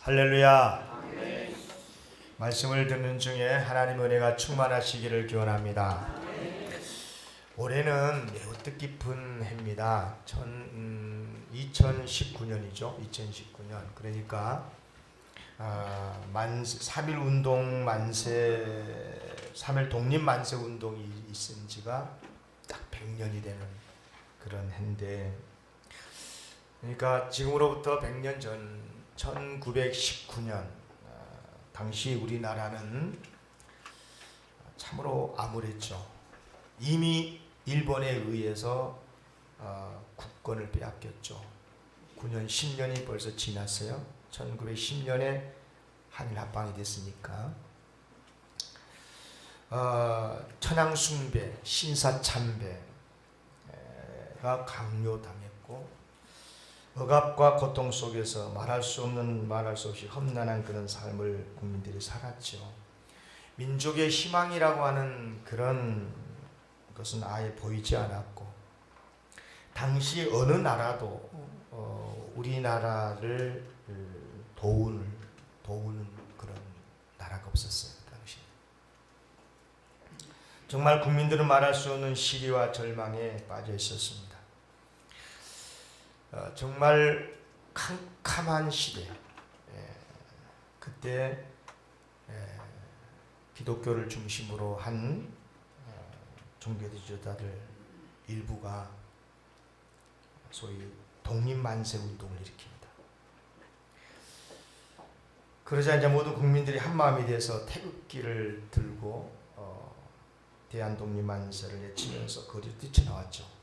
할렐루야. 아멘. 말씀을 듣는 중에 하나님 은혜가 충만하시기를 기원합니다. 아멘. 올해는 매우 뜻깊은 해입니다. 2019년이죠. 2019년. 그러니까 3.1 운동 만세, 3.1 독립 만세 운동이 있은 지가 딱 100년이 되는 그런 해인데, 그러니까 지금으로부터 100년 전 1919년 당시 우리나라는 참으로 암울했죠. 이미 일본에 의해서 국권을 빼앗겼죠. 9년 10년이 벌써 지났어요. 1910년에 한일 합방이 됐으니까 천황숭배, 신사참배가 강요당했고, 억압과 고통 속에서 말할 수 없이 험난한 그런 삶을 국민들이 살았죠. 민족의 희망이라고 하는 그런 것은 아예 보이지 않았고, 당시 어느 나라도 우리나라를 도우는 그런 나라가 없었어요. 당시 정말 국민들은 말할 수 없는 시기와 절망에 빠져 있었습니다. 정말 캄캄한 시대, 그때 기독교를 중심으로 한 종교 지도자들 일부가 소위 독립만세 운동을 일으킵니다. 그러자 이제 모든 국민들이 한 마음이 돼서 태극기를 들고 대한독립만세를 외치면서 거리로 뛰쳐나왔죠.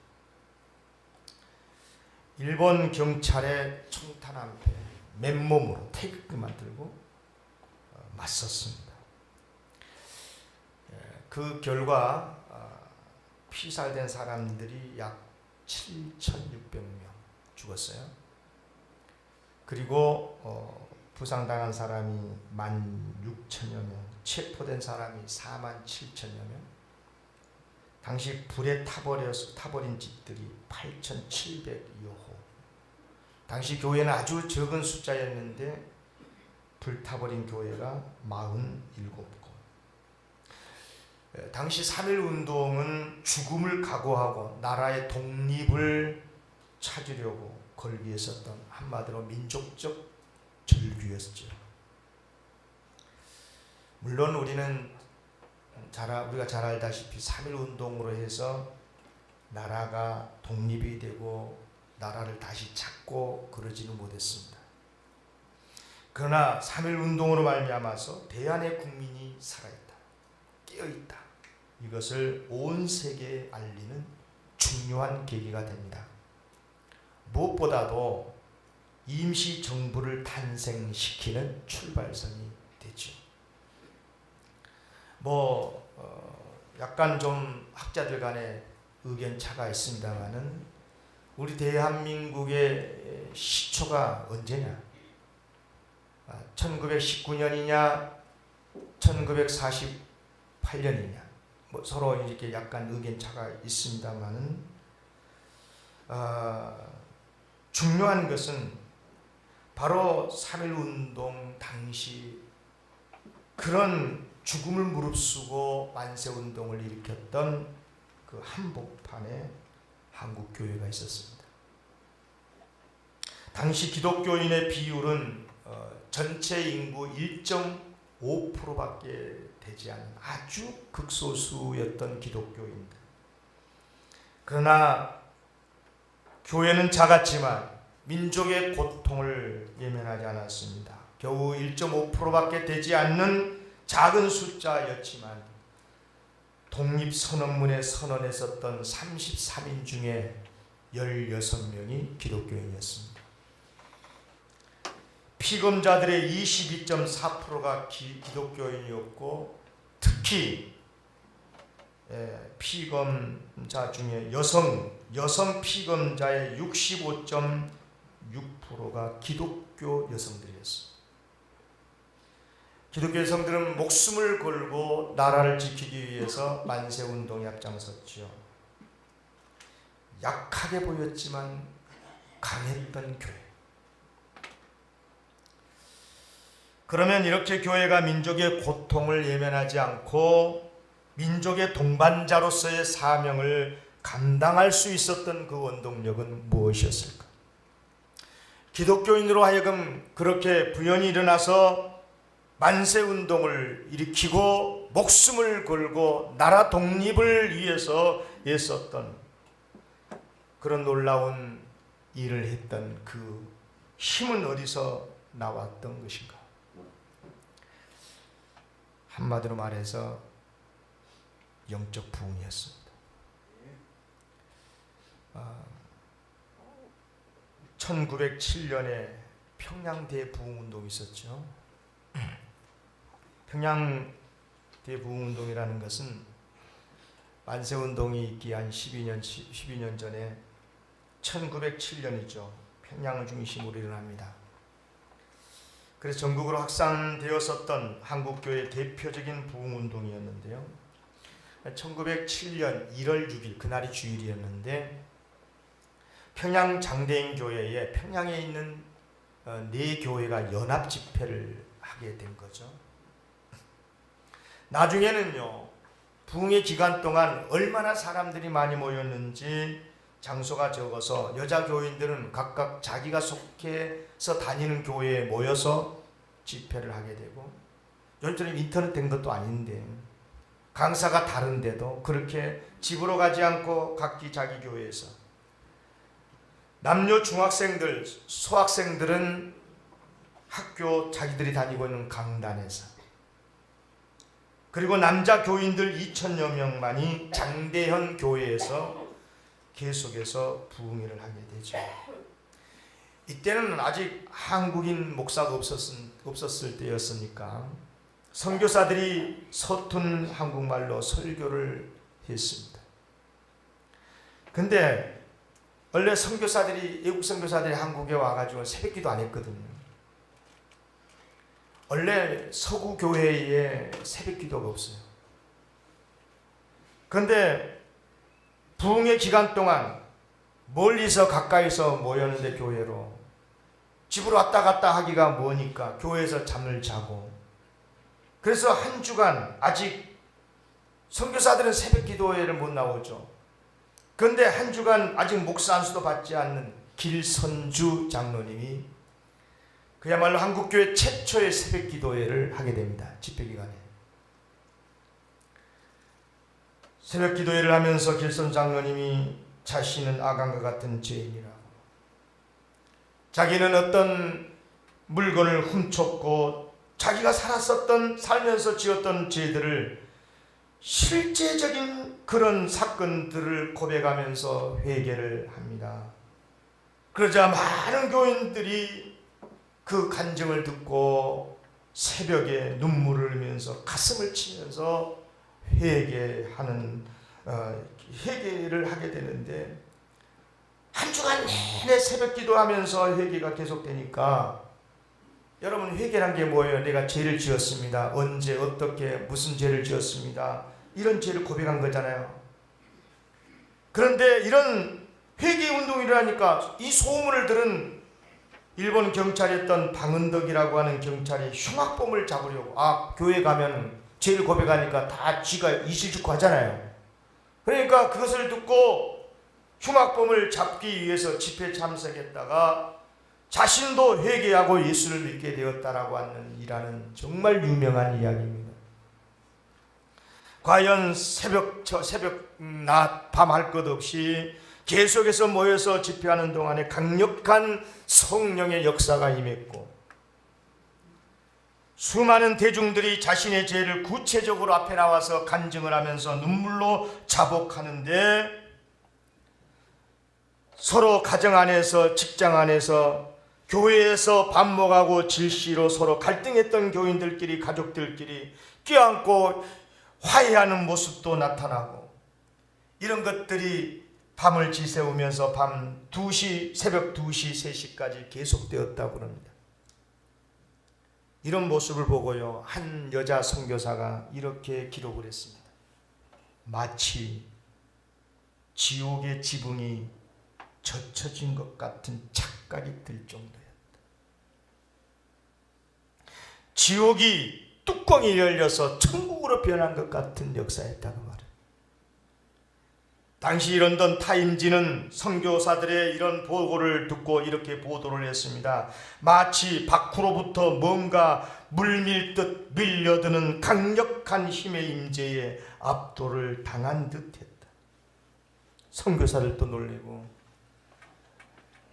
일본 경찰의 총탄 앞에 맨몸으로 태극기만 들고 맞섰습니다. 그 결과 피살된 사람들이 약 7,600명 죽었어요. 그리고 부상당한 사람이 16,000여 명, 체포된 사람이 47,000여 명, 당시 불에 타버린 집들이 8,700여 호. 당시 교회는 아주 적은 숫자였는데 불타버린 교회가 47곳. 당시 3.1 운동은 죽음을 각오하고 나라의 독립을 찾으려고 걸기 위해서던 한마디로 민족적 절규였죠. 물론 우리가 잘 알다시피 3.1 운동으로 해서 나라가 독립이 되고 나라를 다시 찾고 그러지는 못했습니다. 그러나 3.1 운동으로 말미암아서 대한의 국민이 살아있다, 깨어있다, 이것을 온 세계에 알리는 중요한 계기가 됩니다. 무엇보다도 임시정부를 탄생시키는 출발선이 되죠. 약간 좀 학자들 간에 의견 차가 있습니다만은 우리 대한민국의 시초가 언제냐? 1919년이냐 1948년이냐? 서로 이렇게 약간 의견 차가 있습니다만은 중요한 것은 바로 3.1 운동 당시 그런 죽음을 무릅쓰고 만세운동을 일으켰던 그 한복판에 한국교회가 있었습니다. 당시 기독교인의 비율은 전체 인구 1.5%밖에 되지 않은 아주 극소수였던 기독교인들. 그러나 교회는 작았지만 민족의 고통을 예면하지 않았습니다. 겨우 1.5%밖에 되지 않는 작은 숫자였지만 독립선언문에 선언했었던 33인 중에 16명이 기독교인이었습니다. 피검자들의 22.4%가 기독교인이었고, 특히 피검자 중에 여성 피검자의 65.6%가 기독교 여성들이었습니다. 기독교 여성들은 목숨을 걸고 나라를 지키기 위해서 만세운동에 앞장섰지요. 약하게 보였지만 강했던 교회. 그러면 이렇게 교회가 민족의 고통을 예면하지 않고 민족의 동반자로서의 사명을 감당할 수 있었던 그 원동력은 무엇이었을까? 기독교인으로 하여금 그렇게 부연이 일어나서 만세운동을 일으키고 목숨을 걸고 나라 독립을 위해서 애썼던 그런 놀라운 일을 했던 그 힘은 어디서 나왔던 것인가? 한마디로 말해서 영적 부흥이었습니다. 1907년에 평양 대부흥운동이 있었죠. 평양 대부흥운동이라는 것은 만세운동이 있기 한 12년 전에 1907년이죠. 평양을 중심으로 일어납니다. 그래서 전국으로 확산되었었던 한국교회의 대표적인 부흥운동이었는데요. 1907년 1월 6일 그날이 주일이었는데 평양 장대인 교회에 평양에 있는 4교회가 연합 집회를 하게 된 거죠. 나중에는요, 부흥의 기간 동안 얼마나 사람들이 많이 모였는지 장소가 적어서 여자 교인들은 각각 자기가 속해서 다니는 교회에 모여서 집회를 하게 되고, 요즘처럼 인터넷 된 것도 아닌데 강사가 다른데도 그렇게 집으로 가지 않고 각기 자기 교회에서, 남녀 중학생들, 소학생들은 학교 자기들이 다니고 있는 강단에서, 그리고 남자 교인들 2,000여 명만이 장대현 교회에서 계속해서 부흥회를 하게 되죠. 이때는 아직 한국인 목사가 없었을 때였으니까 선교사들이 서툰 한국말로 설교를 했습니다. 근데 원래 선교사들이, 외국 선교사들이 한국에 와가지고 새벽기도 안 했거든요. 원래 서구 교회에 새벽기도가 없어요. 그런데 부흥의 기간 동안 멀리서 가까이서 모였는데, 교회로 집으로 왔다 갔다 하기가 뭐니까 교회에서 잠을 자고, 그래서 한 주간 아직 선교사들은 새벽기도회를 못 나오죠. 그런데 한 주간 아직 목사 안수도 받지 않는 길선주 장로님이 그야말로 한국교회 최초의 새벽기도회를 하게 됩니다. 집회기간에. 새벽기도회를 하면서 길선 장로님이 자신은 아간과 같은 죄인이라고, 자기는 어떤 물건을 훔쳤고 자기가 살면서 지었던 죄들을, 실제적인 그런 사건들을 고백하면서 회개를 합니다. 그러자 많은 교인들이 그 간증을 듣고 새벽에 눈물을 흘리면서 가슴을 치면서 회개를 하게 되는데, 한 주간 내내 새벽 기도하면서 회개가 계속되니까, 여러분, 회개란 게 뭐예요? 내가 죄를 지었습니다. 언제, 어떻게, 무슨 죄를 지었습니다. 이런 죄를 고백한 거잖아요. 그런데 이런 회개 운동이 일어나니까 이 소문을 들은 일본 경찰이었던 방은덕이라고 하는 경찰이 흉악범을 잡으려고, 교회 가면 죄를 고백하니까 다 쥐가 이실직고 하잖아요. 그러니까 그것을 듣고 흉악범을 잡기 위해서 집회에 참석했다가 자신도 회개하고 예수를 믿게 되었다라고 하는 이라는 정말 유명한 이야기입니다. 과연 낮, 밤 할 것 없이 계속해서 모여서 집회하는 동안에 강력한 성령의 역사가 임했고, 수많은 대중들이 자신의 죄를 구체적으로 앞에 나와서 간증을 하면서 눈물로 자복하는데, 서로 가정 안에서, 직장 안에서, 교회에서 반목하고 질시로 서로 갈등했던 교인들끼리, 가족들끼리 껴안고 화해하는 모습도 나타나고, 이런 것들이 밤을 지새우면서 새벽 2시, 3시까지 계속되었다고 합니다. 이런 모습을 보고요, 한 여자 선교사가 이렇게 기록을 했습니다. 마치 지옥의 지붕이 젖혀진 것 같은 착각이 들 정도였다. 지옥이 뚜껑이 열려서 천국으로 변한 것 같은 역사였다고 말해요. 당시 런던 타임지는 선교사들의 이런 보고를 듣고 이렇게 보도를 했습니다. 마치 밖으로부터 뭔가 물밀듯 밀려드는 강력한 힘의 임재에 압도를 당한 듯했다. 선교사들도 놀래고,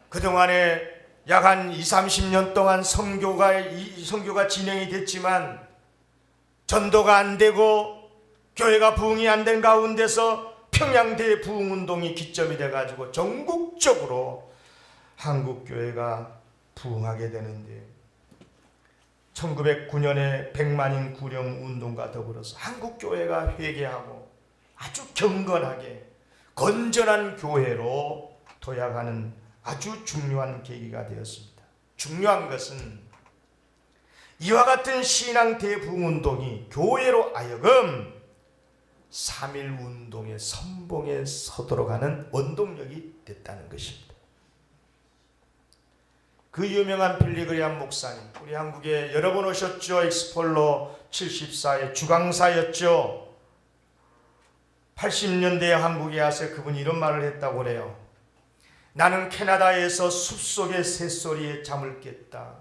그동안에 약 한 20-30년 동안 선교가 진행이 됐지만 전도가 안 되고 교회가 부흥이 안 된 가운데서 평양대 부흥운동이 기점이 돼가지고 전국적으로 한국교회가 부흥하게 되는데, 1909년에 100만인 구령 운동과 더불어서 한국교회가 회개하고 아주 경건하게 건전한 교회로 도약하는 아주 중요한 계기가 되었습니다. 중요한 것은 이와 같은 신앙 대부흥운동이 교회로 하여금 3.1운동의 선봉에 서도록 하는 원동력이 됐다는 것입니다. 그 유명한 빌리그리암 목사님, 우리 한국에 여러 번 오셨죠. 엑스폴로 74의 주강사였죠. 80년대에 한국에 와서 그분이 이런 말을 했다고 그래요. 나는 캐나다에서 숲속의 새소리에 잠을 깼다.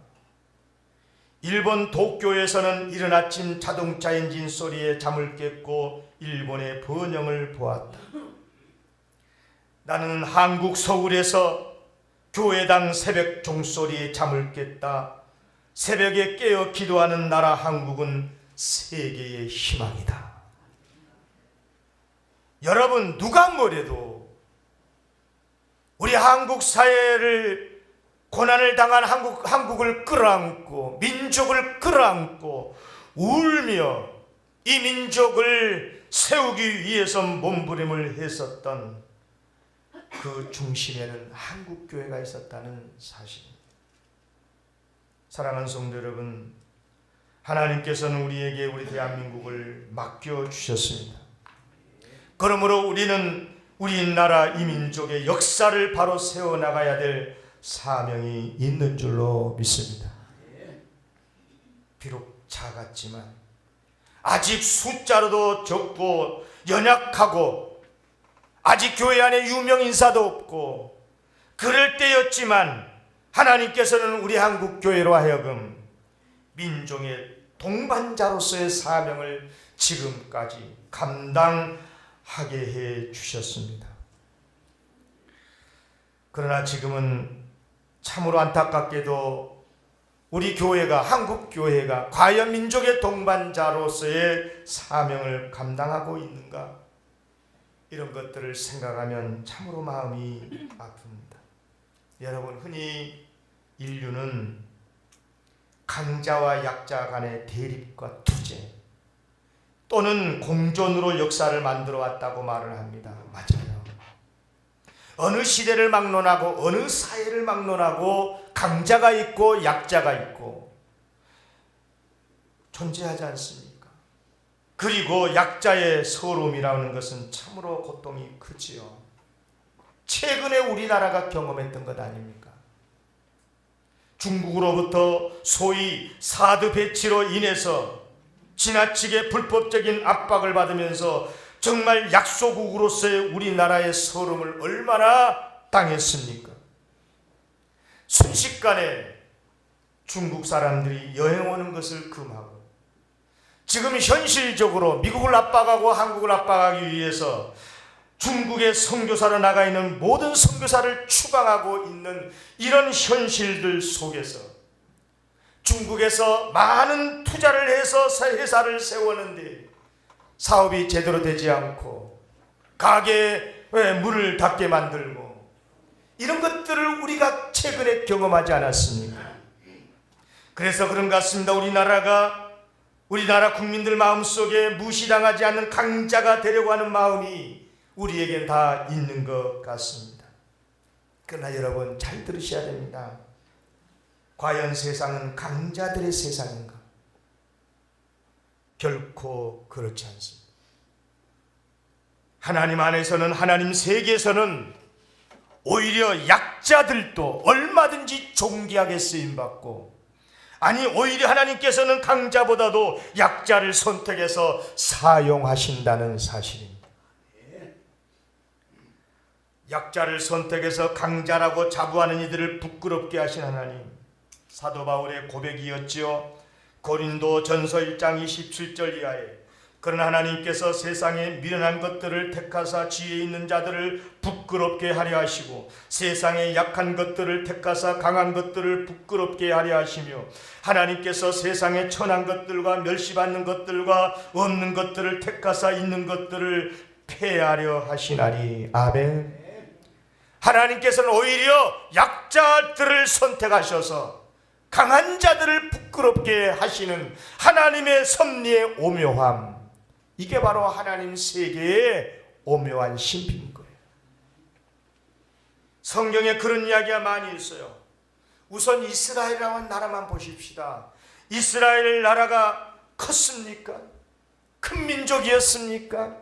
일본 도쿄에서는 이른 아침 자동차 엔진 소리에 잠을 깼고 일본의 번영을 보았다. 나는 한국 서울에서 교회당 새벽 종소리에 잠을 깼다. 새벽에 깨어 기도하는 나라 한국은 세계의 희망이다. 여러분, 누가 뭐래도 우리 한국 사회를, 고난을 당한 한국을 끌어안고 민족을 끌어안고 울며 이 민족을 세우기 위해서 몸부림을 했었던 그 중심에는 한국교회가 있었다는 사실입니다. 사랑하는 성도 여러분, 하나님께서는 우리에게 우리 대한민국을 맡겨주셨습니다. 그러므로 우리는 우리나라 이 민족의 역사를 바로 세워나가야 될 사명이 있는 줄로 믿습니다. 비록 작았지만 아직 숫자로도 적고 연약하고 아직 교회 안에 유명 인사도 없고 그럴 때였지만 하나님께서는 우리 한국 교회로 하여금 민족의 동반자로서의 사명을 지금까지 감당하게 해 주셨습니다. 그러나 지금은 참으로 안타깝게도 우리 교회가, 한국 교회가 과연 민족의 동반자로서의 사명을 감당하고 있는가? 이런 것들을 생각하면 참으로 마음이 아픕니다. 여러분, 흔히 인류는 강자와 약자 간의 대립과 투쟁 또는 공존으로 역사를 만들어 왔다고 말을 합니다. 맞아요. 어느 시대를 막론하고 어느 사회를 막론하고 강자가 있고 약자가 있고 존재하지 않습니까? 그리고 약자의 서러움이라는 것은 참으로 고통이 크지요. 최근에 우리나라가 경험했던 것 아닙니까? 중국으로부터 소위 사드 배치로 인해서 지나치게 불법적인 압박을 받으면서 정말 약소국으로서의 우리나라의 서름을 얼마나 당했습니까? 순식간에 중국 사람들이 여행 오는 것을 금하고 지금 현실적으로 미국을 압박하고 한국을 압박하기 위해서 중국의 선교사로 나가 있는 모든 선교사를 추방하고 있는 이런 현실들 속에서 중국에서 많은 투자를 해서 회사를 세웠는데 사업이 제대로 되지 않고 가게에 문을 닫게 만들고 이런 것들을 우리가 최근에 경험하지 않았습니까? 그래서 그런 것 같습니다. 우리나라 국민들 마음속에 무시당하지 않는 강자가 되려고 하는 마음이 우리에겐 다 있는 것 같습니다. 그러나 여러분 잘 들으셔야 됩니다. 과연 세상은 강자들의 세상인가? 결코 그렇지 않습니다. 하나님 안에서는, 하나님 세계에서는 오히려 약자들도 얼마든지 존귀하게 쓰임받고 아니 오히려 하나님께서는 강자보다도 약자를 선택해서 사용하신다는 사실입니다. 약자를 선택해서 강자라고 자부하는 이들을 부끄럽게 하신 하나님, 사도 바울의 고백이었지요. 고린도 전서 1장 27절 이하에 그러나 하나님께서 세상에 미련한 것들을 택하사 지혜 있는 자들을 부끄럽게 하려 하시고 세상에 약한 것들을 택하사 강한 것들을 부끄럽게 하려 하시며 하나님께서 세상에 천한 것들과 멸시받는 것들과 없는 것들을 택하사 있는 것들을 폐하려 하시나니. 아멘. 하나님께서는 오히려 약자들을 선택하셔서 강한 자들을 부끄럽게 하시는 하나님의 섭리의 오묘함, 이게 바로 하나님 세계의 오묘한 신비인 거예요. 성경에 그런 이야기가 많이 있어요. 우선 이스라엘이라는 나라만 보십시다. 이스라엘 나라가 컸습니까? 큰 민족이었습니까?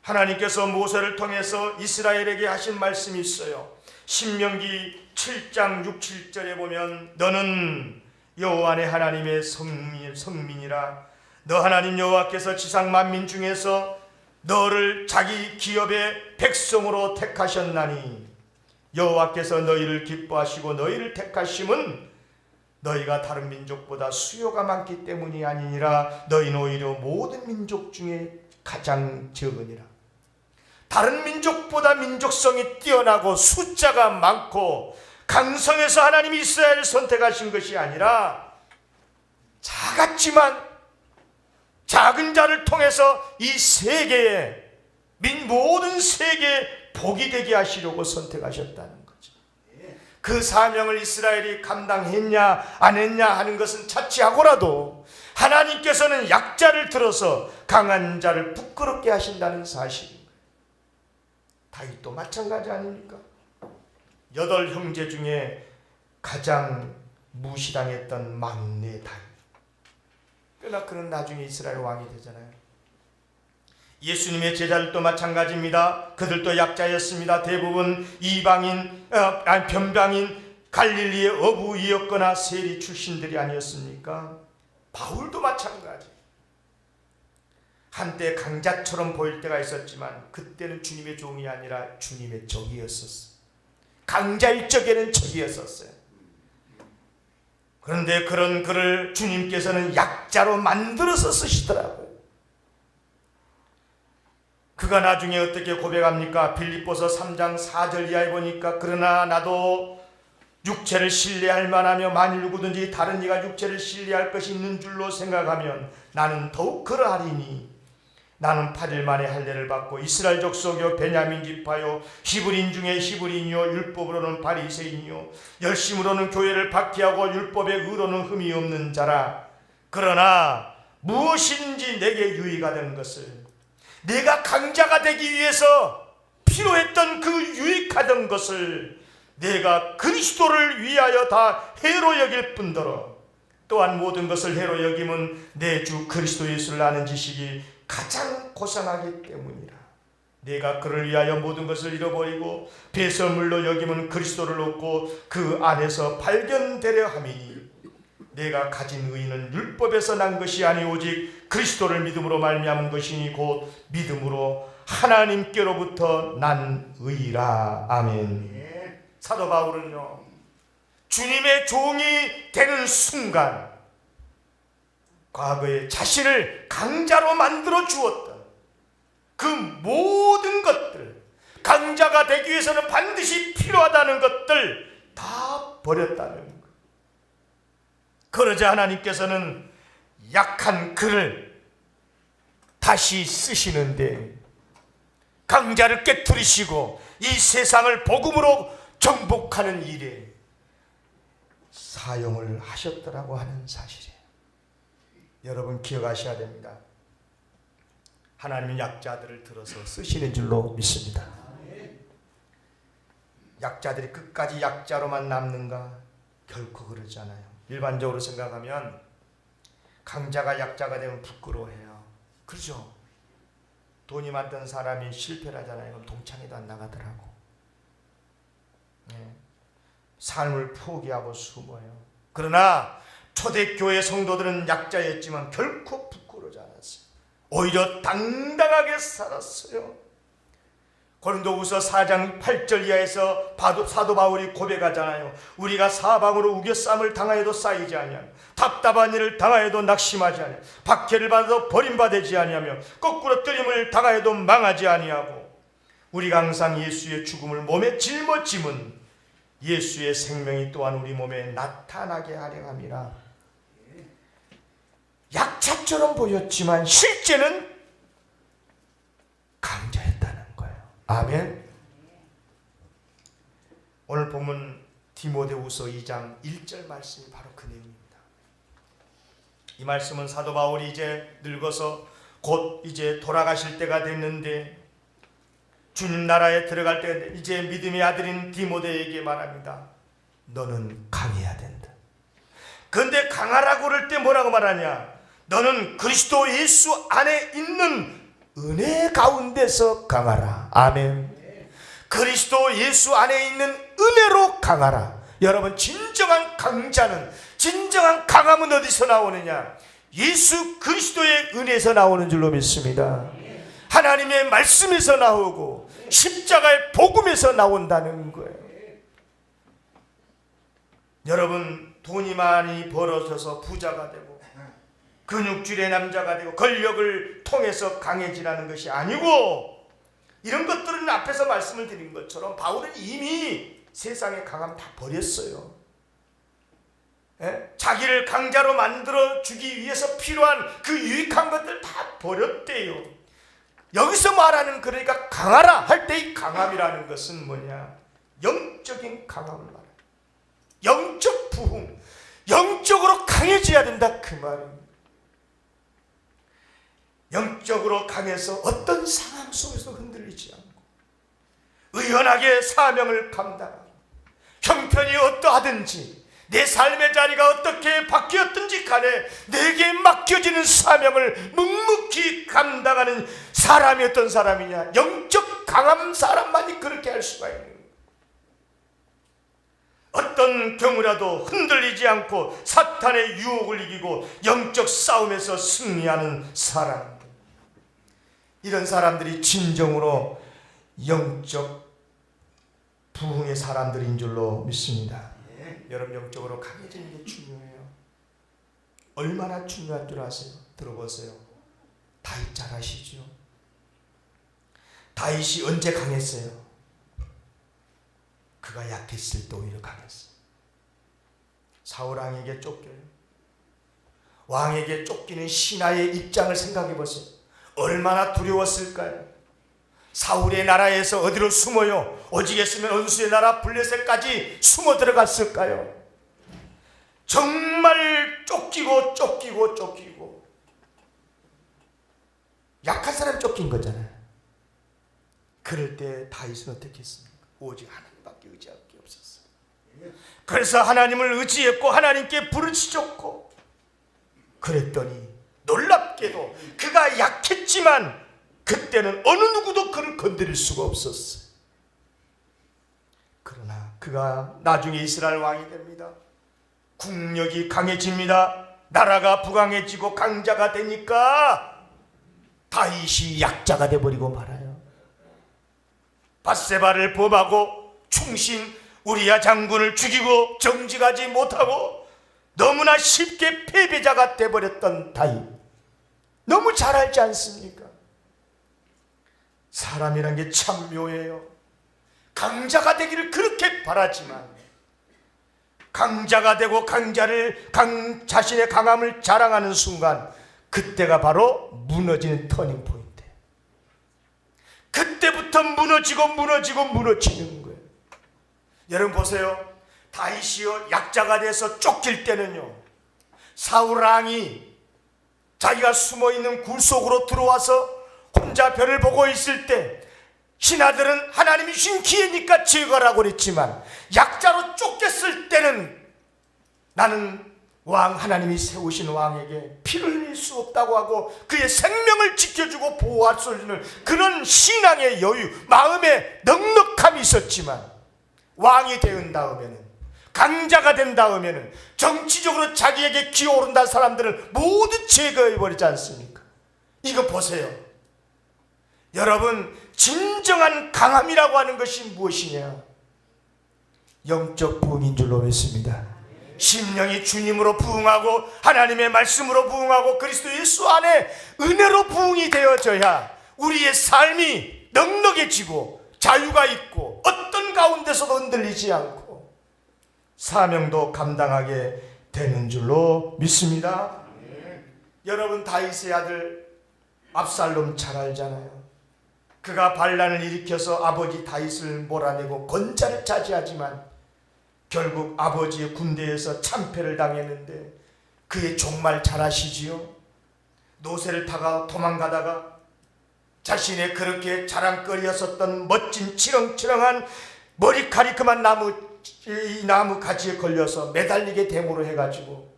하나님께서 모세를 통해서 이스라엘에게 하신 말씀이 있어요. 신명기 7장 6, 7절에 보면 너는 여호와 내 하나님의 성민이라. 너 하나님 여호와께서 지상 만민 중에서 너를 자기 기업의 백성으로 택하셨나니 여호와께서 너희를 기뻐하시고 너희를 택하심은 너희가 다른 민족보다 수요가 많기 때문이 아니니라. 너희는 오히려 모든 민족 중에 가장 적으니라. 다른 민족보다 민족성이 뛰어나고 숫자가 많고 강성해서 하나님이 이스라엘을 선택하신 것이 아니라 작았지만 작은 자를 통해서 이 세계에 모든 세계에 복이 되게 하시려고 선택하셨다는 거죠. 그 사명을 이스라엘이 감당했냐 안 했냐 하는 것은 차치하고라도 하나님께서는 약자를 들어서 강한 자를 부끄럽게 하신다는 사실입니다. 다윗도 마찬가지 아닙니까? 8 형제 중에 가장 무시당했던 막내 다윗. 그러나 그는 나중에 이스라엘 왕이 되잖아요. 예수님의 제자들도 마찬가지입니다. 그들도 약자였습니다. 대부분 이방인, 변방인 갈릴리의 어부이었거나 세리 출신들이 아니었습니까? 바울도 마찬가지. 한때 강자처럼 보일 때가 있었지만 그때는 주님의 종이 아니라 주님의 적이었었어요. 강자일 적에는 적이었었어요. 그런데 그런 그를 주님께서는 약자로 만들어서 쓰시더라고요. 그가 나중에 어떻게 고백합니까? 빌립보서 3장 4절 이하에 보니까 그러나 나도 육체를 신뢰할 만하며 만일 누구든지 다른 이가 육체를 신뢰할 것이 있는 줄로 생각하면 나는 더욱 그러하리니 나는 8일 만에 할례를 받고 이스라엘 족속이요 베냐민 지파요 히브리인 중에 히브리인이요 율법으로는 바리새인이요 열심으로는 교회를 박해하고 율법의 의로는 흠이 없는 자라. 그러나 무엇인지 내게 유익하던 것을, 내가 강자가 되기 위해서 필요했던 그 유익하던 것을 내가 그리스도를 위하여 다 해로 여길 뿐더러 또한 모든 것을 해로 여김은 내 주 그리스도 예수를 아는 지식이 가장 고상하기 때문이라. 내가 그를 위하여 모든 것을 잃어버리고 배설물로 여김은 그리스도를 얻고 그 안에서 발견되려 함이니 내가 가진 의는 율법에서 난 것이 아니 오직 그리스도를 믿음으로 말미암은 것이니 곧 믿음으로 하나님께로부터 난 의라. 아멘. 사도 바울은요, 주님의 종이 되는 순간 과거에 자신을 강자로 만들어 주었던 그 모든 것들, 강자가 되기 위해서는 반드시 필요하다는 것들 다 버렸다는 것. 그러자 하나님께서는 약한 그를 다시 쓰시는데 강자를 깨트리시고 이 세상을 복음으로 정복하는 일에 사용을 하셨더라고 하는 사실이에요. 여러분 기억하셔야 됩니다. 하나님은 약자들을 들어서 쓰시는 줄로 믿습니다. 약자들이 끝까지 약자로만 남는가? 결코 그러지 않아요. 일반적으로 생각하면 강자가 약자가 되면 부끄러워해요. 그렇죠? 돈이 많던 사람이 실패를 하잖아요. 그럼 동창회도 안 나가더라고. 삶을 포기하고 숨어요. 그러나 초대교회 성도들은 약자였지만 결코 부끄러워하지 않았어요. 오히려 당당하게 살았어요. 고린도후서 4장 8절 이하에서 사도 바울이 고백하잖아요. 우리가 사방으로 우겨쌈을 당하여도 쌓이지 아니하며 답답한 일을 당하여도 낙심하지 아니하며 박해를 받아도 버림받지 아니하며 거꾸로 뜨림을 당하여도 망하지 아니하고 우리가 항상 예수의 죽음을 몸에 짊어짐은 예수의 생명이 또한 우리 몸에 나타나게 하려 함이라. 약자처럼 보였지만 실제는 강자였다는 거예요. 아멘. 오늘 본문 디모데후서 2장 1절 말씀이 바로 그 내용입니다. 이 말씀은 사도 바울이 이제 늙어서 곧 이제 돌아가실 때가 됐는데 주님 나라에 들어갈 때 이제 믿음의 아들인 디모데에게 말합니다. 너는 강해야 된다. 그런데 강하라고 그럴 때 뭐라고 말하냐? 너는 그리스도 예수 안에 있는 은혜 가운데서 강하라. 아멘. 그리스도 예수 안에 있는 은혜로 강하라. 여러분, 진정한 강자는, 진정한 강함은 어디서 나오느냐? 예수 그리스도의 은혜에서 나오는 줄로 믿습니다. 하나님의 말씀에서 나오고 십자가의 복음에서 나온다는 거예요. 여러분, 돈이 많이 벌어져서 부자가 되고 근육질의 남자가 되고 권력을 통해서 강해지라는 것이 아니고, 이런 것들은 앞에서 말씀을 드린 것처럼 바울은 이미 세상의 강함 다 버렸어요. 자기를 강자로 만들어 주기 위해서 필요한 그 유익한 것들 다 버렸대요. 여기서 말하는, 그러니까 강하라 할 때 이 강함이라는 것은 뭐냐? 영적인 강함을 말해요. 영적 부흥, 영적으로 강해져야 된다 그 말입니다. 영적으로 강해서 어떤 상황 속에서 흔들리지 않고 의연하게 사명을 감당하고 형편이 어떠하든지 내 삶의 자리가 어떻게 바뀌었든지 간에 내게 맡겨지는 사명을 묵묵히 감당하는 사람이 어떤 사람이냐? 영적 강한 사람만이 그렇게 할 수가 있는 거예요. 어떤 경우라도 흔들리지 않고 사탄의 유혹을 이기고 영적 싸움에서 승리하는 사람, 이런 사람들이 진정으로 영적 부흥의 사람들인 줄로 믿습니다. 여러분, 영적으로 강해지는 게 중요해요. 얼마나 중요한 줄 아세요? 들어보세요. 다윗 잘 아시죠? 다윗이 언제 강했어요? 그가 약했을 때 오히려 강했어요. 사울 왕에게 쫓겨요. 왕에게 쫓기는 신하의 입장을 생각해 보세요. 얼마나 두려웠을까요? 사울의 나라에서 어디로 숨어요? 오직했으면 원수의 나라 블레셋까지 숨어 들어갔을까요? 정말 쫓기고 약한 사람 쫓긴 거잖아요. 그럴 때 다윗은 어떻게 했습니까? 오직 하나님밖에 의지할 게 없었어요. 그래서 하나님을 의지했고 하나님께 부르짖었고, 그랬더니 놀랍게도 그가 약했지만 그때는 어느 누구도 그를 건드릴 수가 없었어요. 그러나 그가 나중에 이스라엘 왕이 됩니다. 국력이 강해집니다. 나라가 부강해지고 강자가 되니까 다윗이 약자가 돼버리고 말아요. 밧세바를 범하고 충신 우리야 장군을 죽이고 정직하지 못하고 너무나 쉽게 패배자가 돼버렸던 다윗, 너무 잘 알지 않습니까? 사람이란 게 참 묘해요. 강자가 되기를 그렇게 바라지만 강자가 되고 자신의 강함을 자랑하는 순간, 그때가 바로 무너지는 터닝 포인트. 그때부터 무너지는 거예요. 여러분 보세요. 다윗이요, 약자가 돼서 쫓길 때는요, 사울 왕이 자기가 숨어있는 굴 속으로 들어와서 혼자 별을 보고 있을 때 신하들은 하나님이 주신 기회니까 제거하라고 그랬지만, 약자로 쫓겼을 때는 나는 왕, 하나님이 세우신 왕에게 피를 흘릴 수 없다고 하고 그의 생명을 지켜주고 보호할 수 있는 그런 신앙의 여유, 마음의 넉넉함이 있었지만 왕이 되은 다음에는 강자가 된 다음에는 정치적으로 자기에게 기어오른다는 사람들을 모두 제거해버리지 않습니까? 이거 보세요. 여러분, 진정한 강함이라고 하는 것이 무엇이냐? 영적 부흥인 줄로 믿습니다. 심령이 주님으로 부흥하고 하나님의 말씀으로 부흥하고 그리스도 예수 안에 은혜로 부흥이 되어져야 우리의 삶이 넉넉해지고 자유가 있고 어떤 가운데서도 흔들리지 않고 사명도 감당하게 되는 줄로 믿습니다. 여러분, 다윗의 아들 압살롬 잘 알잖아요. 그가 반란을 일으켜서 아버지 다윗을 몰아내고 권자를 차지하지만 결국 아버지의 군대에서 참패를 당했는데 그의 종말 잘 아시지요? 노새를 타고 도망가다가 자신의 그렇게 자랑거리였었던 멋진 치렁치렁한 머리칼이 그만 이 나무 가지에 걸려서 매달리게 됨으로 해가지고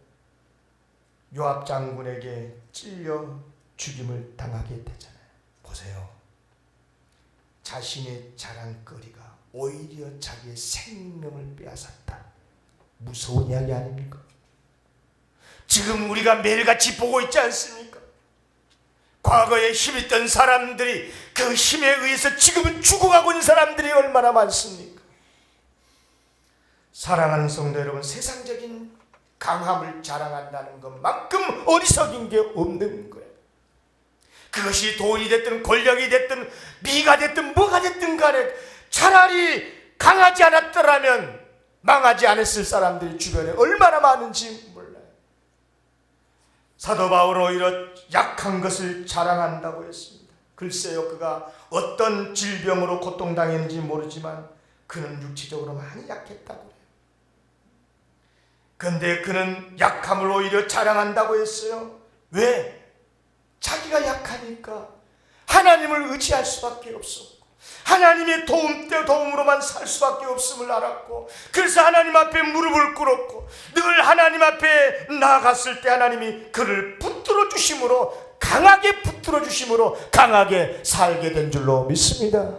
요압 장군에게 찔려 죽임을 당하게 되잖아요. 보세요. 자신의 자랑거리가 오히려 자기의 생명을 빼앗았다. 무서운 이야기 아닙니까? 지금 우리가 매일같이 보고 있지 않습니까? 과거에 힘있던 사람들이 그 힘에 의해서 지금은 죽어가고 있는 사람들이 얼마나 많습니까? 사랑하는 성도 여러분, 세상적인 강함을 자랑한다는 것만큼 어리석인 게 없는 거예요. 그것이 돈이 됐든 권력이 됐든 미가 됐든 뭐가 됐든 간에 차라리 강하지 않았더라면 망하지 않았을 사람들이 주변에 얼마나 많은지 몰라요. 사도 바울은 오히려 약한 것을 자랑한다고 했습니다. 글쎄요, 그가 어떤 질병으로 고통당했는지 모르지만 그는 육체적으로 많이 약했다고 해요. 그런데 그는 약함을 오히려 자랑한다고 했어요. 왜? 자기가 약하니까 하나님을 의지할 수밖에 없었고 하나님의 도움으로만 살 수밖에 없음을 알았고 그래서 하나님 앞에 무릎을 꿇었고 늘 하나님 앞에 나아갔을 때 하나님이 그를 붙들어 주심으로 강하게 붙들어 주심으로 강하게 살게 된 줄로 믿습니다.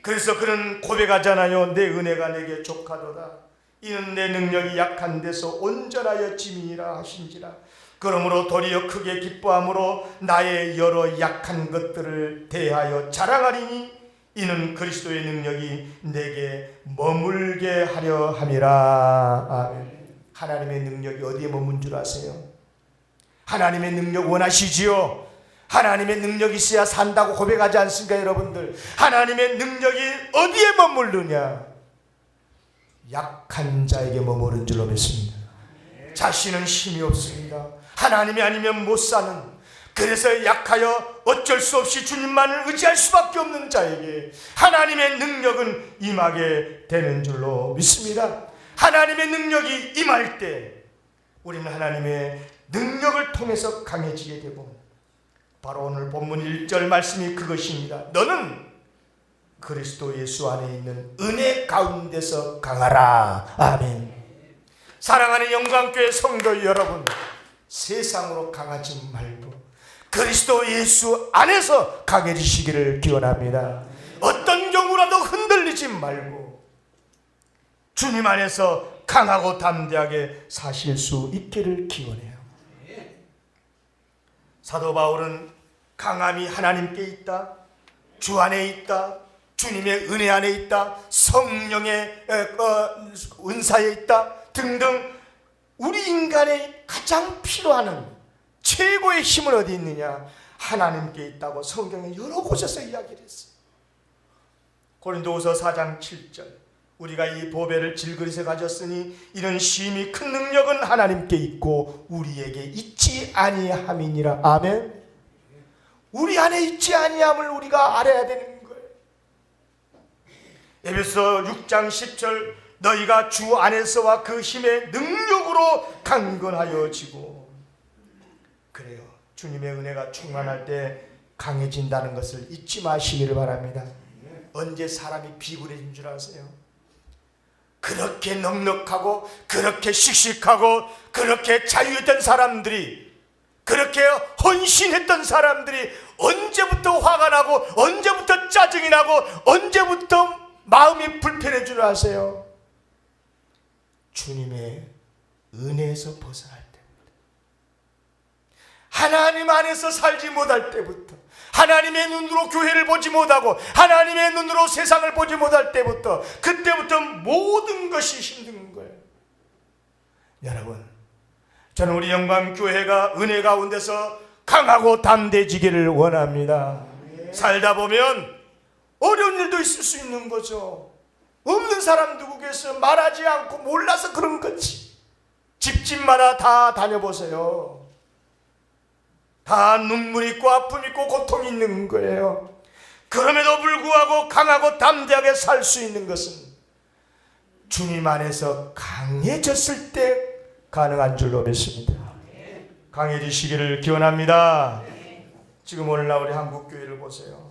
그래서 그는 고백하잖아요. 내 은혜가 내게 족하도다. 이는 내 능력이 약한 데서 온전하여 짐이라 하신지라. 그러므로 도리어 크게 기뻐함으로 나의 여러 약한 것들을 대하여 자랑하리니 이는 그리스도의 능력이 내게 머물게 하려 함이라. 아멘. 하나님의 능력이 어디에 머문 줄 아세요? 하나님의 능력 원하시지요? 하나님의 능력이 있어야 산다고 고백하지 않습니까, 여러분들? 하나님의 능력이 어디에 머무르냐? 약한 자에게 머무른 줄로 믿습니다. 자신은 힘이 없습니다. 하나님이 아니면 못 사는, 그래서 약하여 어쩔 수 없이 주님만을 의지할 수밖에 없는 자에게 하나님의 능력은 임하게 되는 줄로 믿습니다. 하나님의 능력이 임할 때 우리는 하나님의 능력을 통해서 강해지게 되고, 바로 오늘 본문 1절 말씀이 그것입니다. 너는 그리스도 예수 안에 있는 은혜 가운데서 강하라. 아멘. 사랑하는 영광교회 성도 여러분, 세상으로 강하지 말고 그리스도 예수 안에서 강해지시기를 기원합니다. 어떤 경우라도 흔들리지 말고 주님 안에서 강하고 담대하게 사실 수 있기를 기원해요. 사도 바울은 강함이 하나님께 있다, 주 안에 있다, 주님의 은혜 안에 있다, 성령의 은사에 있다 등등 우리 인간의 가장 필요한 최고의 힘은 어디 있느냐? 하나님께 있다고 성경에 여러 곳에서 이야기를 했어요. 고린도후서 4장 7절, 우리가 이 보배를 질그릇에 가졌으니 이런 심히 큰 능력은 하나님께 있고 우리에게 있지 아니함이니라. 아멘. 우리 안에 있지 아니함을 우리가 알아야 되는 거예요. 에베소 6장 10절, 너희가 주 안에서와 그 힘의 능력으로 강건하여지고. 그래요, 주님의 은혜가 충만할 때 강해진다는 것을 잊지 마시기를 바랍니다. 언제 사람이 비굴해진 줄 아세요? 그렇게 넉넉하고 그렇게 씩씩하고 그렇게 자유했던 사람들이, 그렇게 헌신했던 사람들이 언제부터 화가 나고 언제부터 짜증이 나고 언제부터 마음이 불편해 줄 아세요? 주님의 은혜에서 벗어날 때부터, 하나님 안에서 살지 못할 때부터, 하나님의 눈으로 교회를 보지 못하고 하나님의 눈으로 세상을 보지 못할 때부터, 그때부터 모든 것이 힘든 거예요. 여러분, 저는 우리 영광교회가 은혜 가운데서 강하고 담대해지기를 원합니다. 살다 보면 어려운 일도 있을 수 있는 거죠. 없는 사람 누구겠어요? 말하지 않고 몰라서 그런 거지. 집집마다 다 다녀보세요. 다 눈물 있고 아픔 있고 고통 있는 거예요. 그럼에도 불구하고 강하고 담대하게 살 수 있는 것은 주님 안에서 강해졌을 때 가능한 줄로 믿습니다. 강해지시기를 기원합니다. 지금 오늘날 우리 한국교회를 보세요.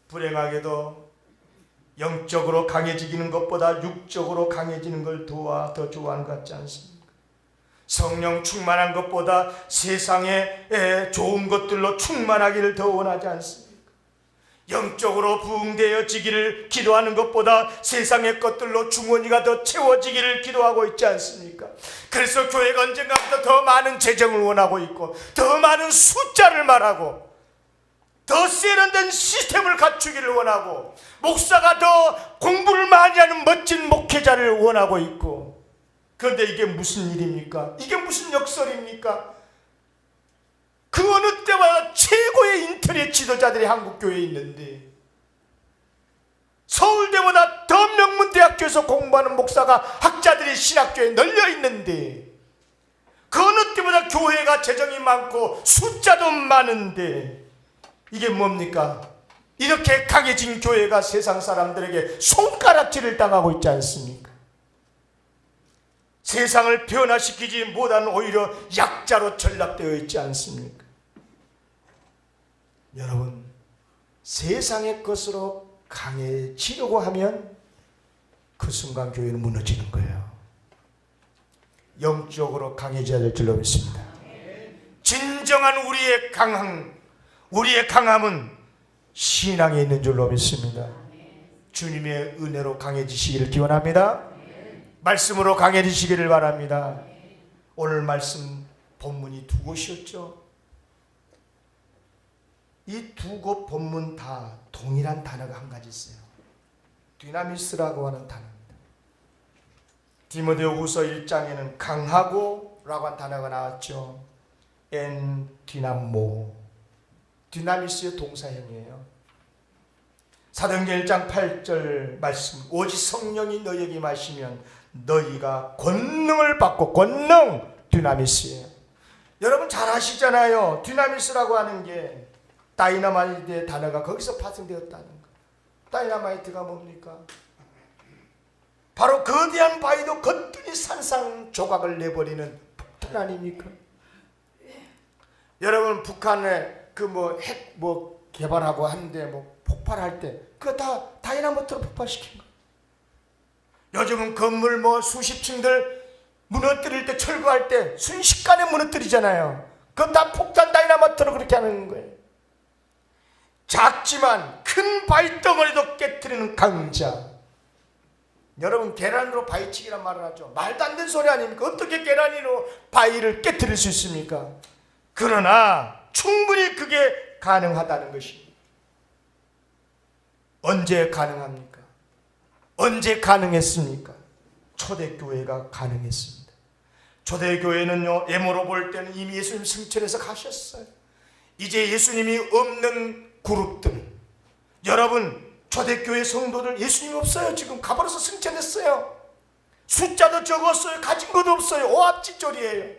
불행하게도 영적으로 강해지기는 것보다 육적으로 강해지는 걸 더 좋아하는 것 같지 않습니까? 성령 충만한 것보다 세상에 좋은 것들로 충만하기를 더 원하지 않습니까? 영적으로 부흥되어지기를 기도하는 것보다 세상의 것들로 주머니가 더 채워지기를 기도하고 있지 않습니까? 그래서 교회가 언젠가부터 더 많은 재정을 원하고 있고, 더 많은 숫자를 말하고, 더 세련된 시스템을 갖추기를 원하고, 목사가 더 공부를 많이 하는 멋진 목회자를 원하고 있고. 그런데 이게 무슨 일입니까? 이게 무슨 역설입니까? 그 어느 때보다 최고의 인터넷 지도자들이 한국교회에 있는데, 서울대보다 더 명문대학교에서 공부하는 목사가 학자들이 신학교에 널려 있는데, 그 어느 때보다 교회가 재정이 많고 숫자도 많은데, 이게 뭡니까? 이렇게 강해진 교회가 세상 사람들에게 손가락질을 당하고 있지 않습니까? 세상을 변화시키지 못한 오히려 약자로 전락되어 있지 않습니까? 여러분, 세상의 것으로 강해지려고 하면 그 순간 교회는 무너지는 거예요. 영적으로 강해져야 될 줄로 믿습니다. 진정한 우리의 강함은 신앙에 있는 줄로 믿습니다. 주님의 은혜로 강해지시기를 기원합니다. 말씀으로 강해지시기를 바랍니다. 오늘 말씀 본문이 두 곳이었죠. 이 두 곳 본문 다 동일한 단어가 한 가지 있어요. 디나미스라고 하는 단어입니다. 디모데후서 1장에는 강하고 라고 한 단어가 나왔죠. 엔 디나모, 디나미스의 동사형이에요. 사도행전 1장 8절 말씀, 오직 성령이 너희에게 임하시면 너희가 권능을 받고, 권능 디나미스예요. 여러분 잘 아시잖아요. 디나미스라고 하는 게 다이너마이트의 단어가 거기서 파생되었다는 거. 다이너마이트가 뭡니까? 바로 거대한 바위도 거뜬히 산산조각을 내버리는 폭탄 아닙니까? 여러분 북한에 핵 개발하고 하는데 폭발할 때 그거 다 다이나마이트로 폭발시킨 거. 요즘은 건물 수십 층들 무너뜨릴 때, 철거할 때 순식간에 무너뜨리잖아요. 그건 다 폭탄 다이나마이트로 그렇게 하는 거예요. 작지만 큰 바위덩어리도 깨트리는 강자. 여러분 계란으로 바위치기란 말을 하죠. 말도 안 되는 소리 아닙니까? 어떻게 계란으로 바위를 깨트릴 수 있습니까? 그러나 충분히 그게 가능하다는 것입니다. 언제 가능합니까? 언제 가능했습니까? 초대교회가 가능했습니다. 초대교회는요, 예모로 볼 때는 이미 예수님 승천해서 가셨어요. 이제 예수님이 없는 그룹들, 여러분 초대교회 성도들 예수님 없어요. 지금 가버려서 승천했어요. 숫자도 적었어요. 가진 것도 없어요. 오합지졸이에요.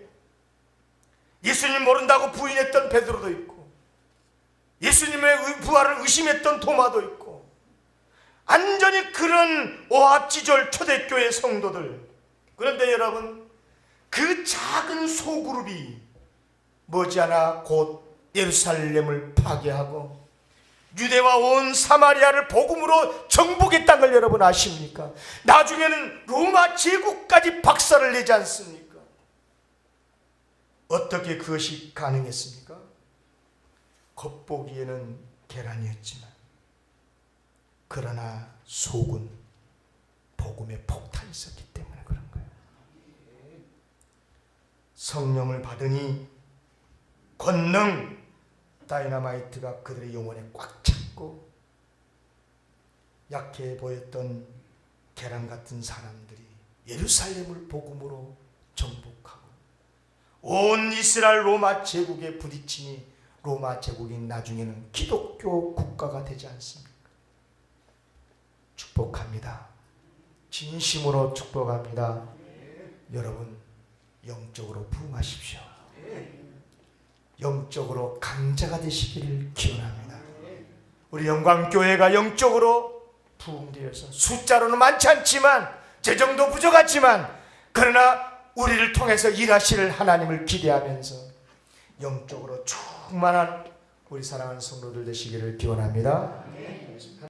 예수님 모른다고 부인했던 베드로도 있고, 예수님의 부활을 의심했던 도마도 있고, 완전히 그런 오합지졸 초대교회 성도들. 그런데 여러분, 그 작은 소그룹이 머지않아 곧 예루살렘을 파괴하고 유대와 온 사마리아를 복음으로 정복했다는 걸 여러분 아십니까? 나중에는 로마 제국까지 박살을 내지 않습니까? 어떻게 그것이 가능했습니까? 겉보기에는 계란이었지만, 그러나 속은 복음의 폭탄이 있었기 때문에 그런 거예요. 성령을 받으니 권능 다이너마이트가 그들의 영혼에 꽉 찼고 약해 보였던 계란 같은 사람들이 예루살렘을 복음으로 정복하고 온 이스라엘 로마 제국에 부딪히니 로마 제국이 나중에는 기독교 국가가 되지 않습니까? 축복합니다. 진심으로 축복합니다. 여러분 영적으로 부흥하십시오. 영적으로 강자가 되시기를 기원합니다. 우리 영광교회가 영적으로 부흥되어서 숫자로는 많지 않지만 재정도 부족하지만 그러나 우리를 통해서 일하실 하나님을 기대하면서 영적으로 충만한 우리 사랑하는 성도들 되시기를 기원합니다.